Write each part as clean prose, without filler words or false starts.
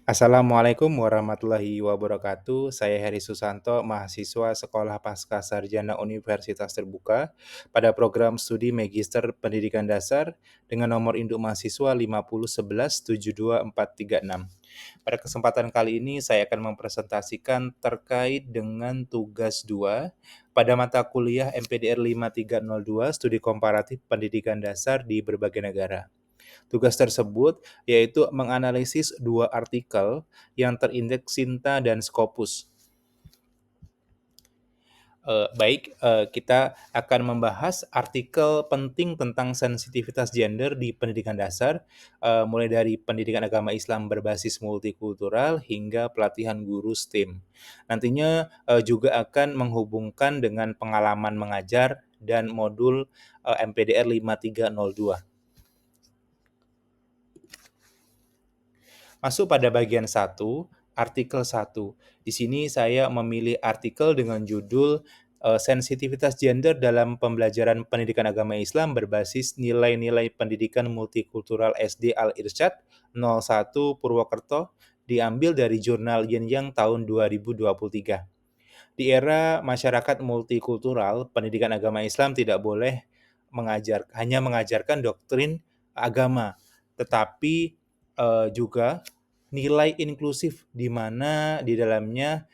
Assalamualaikum warahmatullahi wabarakatuh. Saya Heri Susanto, mahasiswa Sekolah Pascasarjana Universitas Terbuka pada program studi Magister Pendidikan Dasar dengan nomor induk mahasiswa 501172436. Pada kesempatan kali ini saya akan mempresentasikan terkait dengan tugas 2 pada mata kuliah MPDR 5302 Studi Komparatif Pendidikan Dasar di berbagai negara. Tugas tersebut yaitu menganalisis dua artikel yang terindeks Sinta dan Scopus. Kita akan membahas artikel penting tentang sensitivitas gender di pendidikan dasar, mulai dari pendidikan agama Islam berbasis multikultural hingga pelatihan guru STEM. Nantinya juga akan menghubungkan dengan pengalaman mengajar dan modul MPDR 5302. Masuk pada bagian 1, artikel 1. Di sini saya memilih artikel dengan judul Sensitivitas Gender dalam Pembelajaran Pendidikan Agama Islam berbasis nilai-nilai pendidikan multikultural SD Al-Irsyad 01 Purwokerto, diambil dari jurnal Yin Yang tahun 2023. Di era masyarakat multikultural, pendidikan agama Islam tidak boleh hanya mengajarkan doktrin agama, tetapi juga nilai inklusif di mana di dalamnya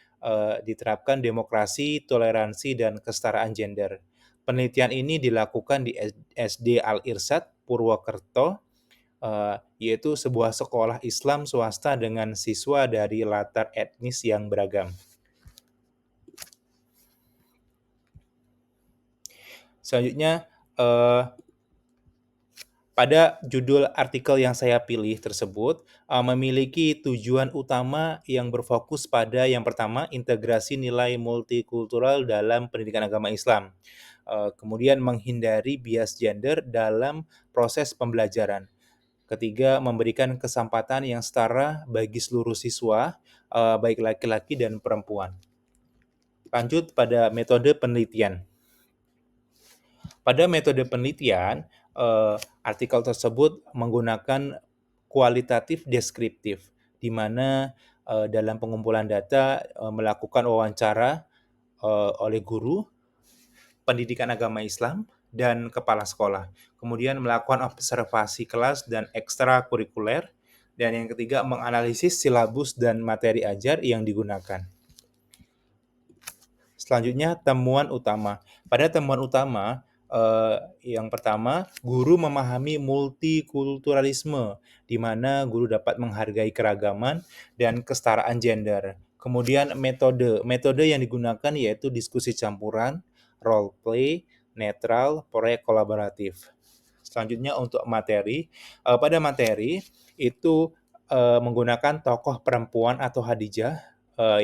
diterapkan demokrasi, toleransi, dan kesetaraan gender. Penelitian ini dilakukan di SD Al-Irsyad, Purwokerto, yaitu sebuah sekolah Islam swasta dengan siswa dari latar etnis yang beragam. Selanjutnya, pada judul artikel yang saya pilih tersebut memiliki tujuan utama yang berfokus pada yang pertama, integrasi nilai multikultural dalam pendidikan agama Islam. Kemudian menghindari bias gender dalam proses pembelajaran. Ketiga, memberikan kesempatan yang setara bagi seluruh siswa, baik laki-laki dan perempuan. Lanjut pada metode penelitian. Pada metode penelitian, artikel tersebut menggunakan kualitatif deskriptif, di mana dalam pengumpulan data melakukan wawancara oleh guru pendidikan agama Islam dan kepala sekolah. Kemudian melakukan observasi kelas dan ekstrakurikuler. Dan yang ketiga, menganalisis silabus dan materi ajar yang digunakan. Selanjutnya, temuan utama. Pada temuan utama, yang pertama, guru memahami multikulturalisme, di mana guru dapat menghargai keragaman dan kesetaraan gender. Kemudian metode yang digunakan yaitu diskusi campuran, role play, netral, proyek kolaboratif. Selanjutnya untuk materi, pada materi itu menggunakan tokoh perempuan atau Hadijah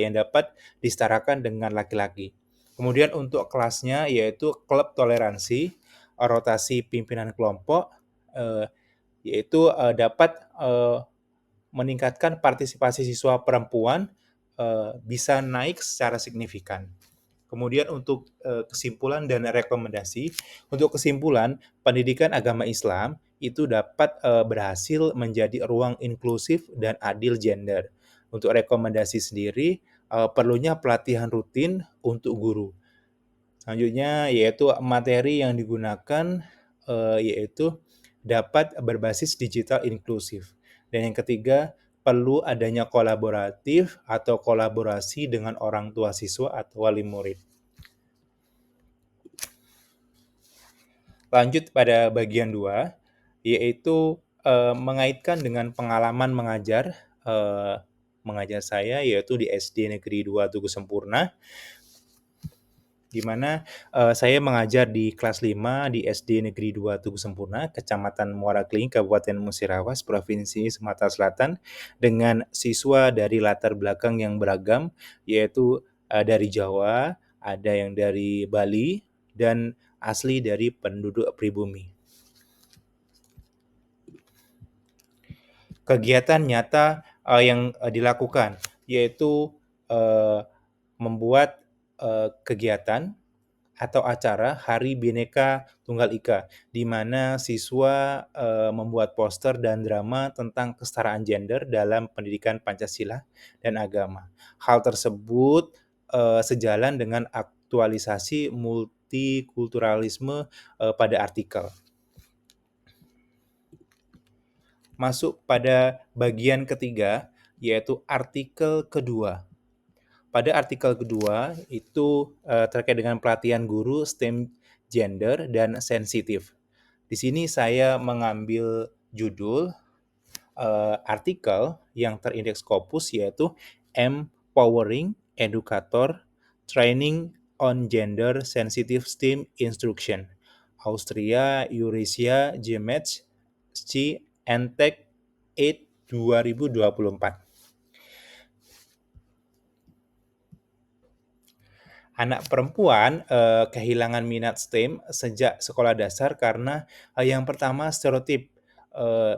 yang dapat disetarakan dengan laki-laki. Kemudian untuk kelasnya yaitu klub toleransi, rotasi pimpinan kelompok, yaitu dapat meningkatkan partisipasi siswa perempuan bisa naik secara signifikan. Kemudian untuk kesimpulan dan rekomendasi, untuk kesimpulan, pendidikan agama Islam itu dapat berhasil menjadi ruang inklusif dan adil gender. Untuk rekomendasi sendiri, perlunya pelatihan rutin untuk guru. Selanjutnya yaitu materi yang digunakan yaitu dapat berbasis digital inklusif. Dan yang ketiga, perlu adanya kolaboratif atau kolaborasi dengan orang tua siswa atau wali murid. Lanjut pada bagian 2, yaitu mengaitkan dengan pengalaman mengajar saya, yaitu di SD Negeri 2 Tugu Sempurna, di mana saya mengajar di kelas 5 di SD Negeri 2 Tugu Sempurna, Kecamatan Muara Kling, Kabupaten Musirawas, Provinsi Sumatera Selatan, dengan siswa dari latar belakang yang beragam, yaitu dari Jawa, ada yang dari Bali, dan asli dari penduduk pribumi. Kegiatan nyata yang dilakukan, yaitu membuat kegiatan atau acara Hari Bhinneka Tunggal Ika, di mana siswa membuat poster dan drama tentang kesetaraan gender dalam pendidikan Pancasila dan agama. Hal tersebut sejalan dengan aktualisasi multikulturalisme pada artikel. Masuk pada bagian ketiga, yaitu artikel kedua. Pada artikel kedua itu terkait dengan pelatihan guru STEM gender dan sensitif. Di sini saya mengambil judul artikel yang terindeks Scopus, yaitu Empowering Educator Training on Gender Sensitive STEM Instruction. Austria Eurasia GMAT C NTEC 8 2024. Anak perempuan kehilangan minat STEM sejak sekolah dasar karena yang pertama stereotip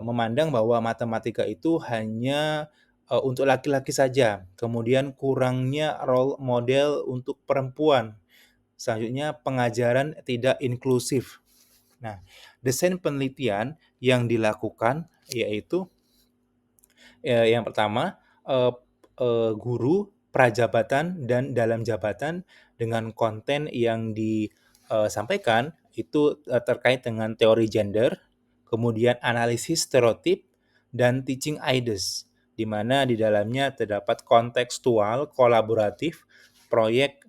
memandang bahwa matematika itu hanya untuk laki-laki saja. Kemudian kurangnya role model untuk perempuan. Selanjutnya pengajaran tidak inklusif. Nah, desain penelitian yang dilakukan yaitu yang pertama, guru, prajabatan, dan dalam jabatan dengan konten yang disampaikan itu terkait dengan teori gender, kemudian analisis stereotip, dan teaching aids, di mana di dalamnya terdapat kontekstual, kolaboratif, proyek,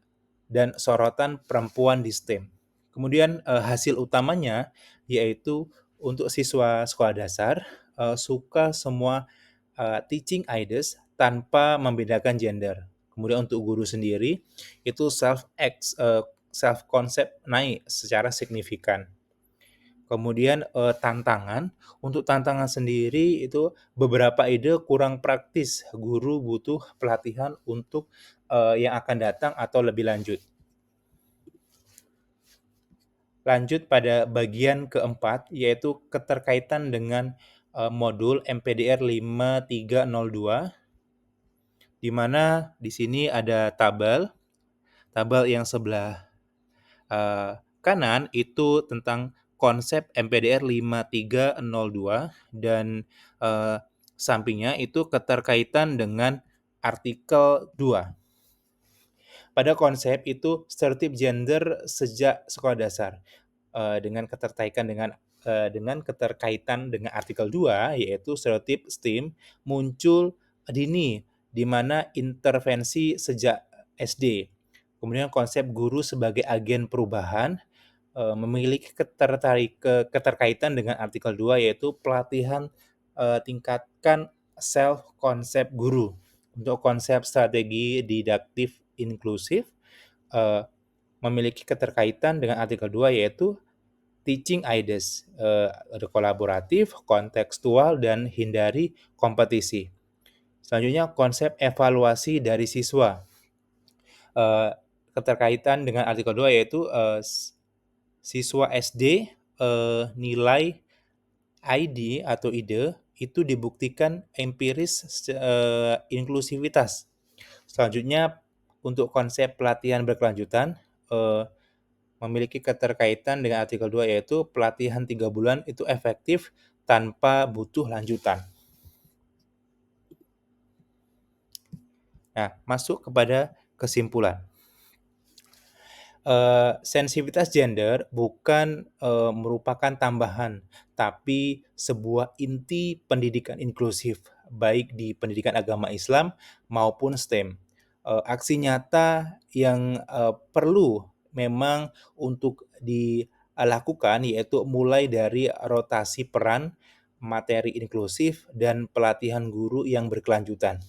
dan sorotan perempuan di STEM. Kemudian hasil utamanya yaitu untuk siswa sekolah dasar suka semua teaching aids tanpa membedakan gender. Kemudian untuk guru sendiri itu self concept naik secara signifikan. Kemudian untuk tantangan sendiri itu beberapa ide kurang praktis. Guru butuh pelatihan untuk yang akan datang atau lebih lanjut. Lanjut pada bagian keempat, yaitu keterkaitan dengan modul MPDR 5302, di mana di sini ada tabel yang sebelah kanan itu tentang konsep MPDR 5302 dan sampingnya itu keterkaitan dengan artikel 2. Pada konsep itu stereotip gender sejak sekolah dasar dengan keterkaitan dengan artikel 2 yaitu stereotip STEM muncul dini di mana intervensi sejak SD. Kemudian konsep guru sebagai agen perubahan memiliki keterkaitan dengan artikel 2 yaitu pelatihan tingkatkan self konsep guru. Untuk konsep strategi didaktif inklusif memiliki keterkaitan dengan artikel 2 yaitu teaching aids, kolaboratif, kontekstual, dan hindari kompetisi. Selanjutnya konsep evaluasi dari siswa. Keterkaitan dengan artikel 2 yaitu siswa SD nilai ID atau ide itu dibuktikan empiris inklusivitas. Selanjutnya untuk konsep pelatihan berkelanjutan memiliki keterkaitan dengan artikel 2 yaitu pelatihan 3 bulan itu efektif tanpa butuh lanjutan. Nah, masuk kepada kesimpulan. Sensitivitas gender bukan merupakan tambahan, tapi sebuah inti pendidikan inklusif, baik di pendidikan agama Islam maupun STEM. Aksi nyata yang perlu memang untuk dilakukan yaitu mulai dari rotasi peran, materi inklusif, dan pelatihan guru yang berkelanjutan.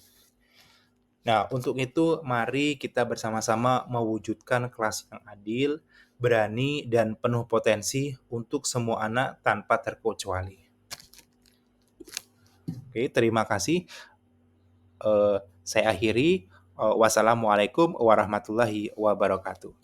Nah, untuk itu mari kita bersama-sama mewujudkan kelas yang adil, berani, dan penuh potensi untuk semua anak tanpa terkecuali. Oke, terima kasih. Saya akhiri. Wassalamualaikum warahmatullahi wabarakatuh.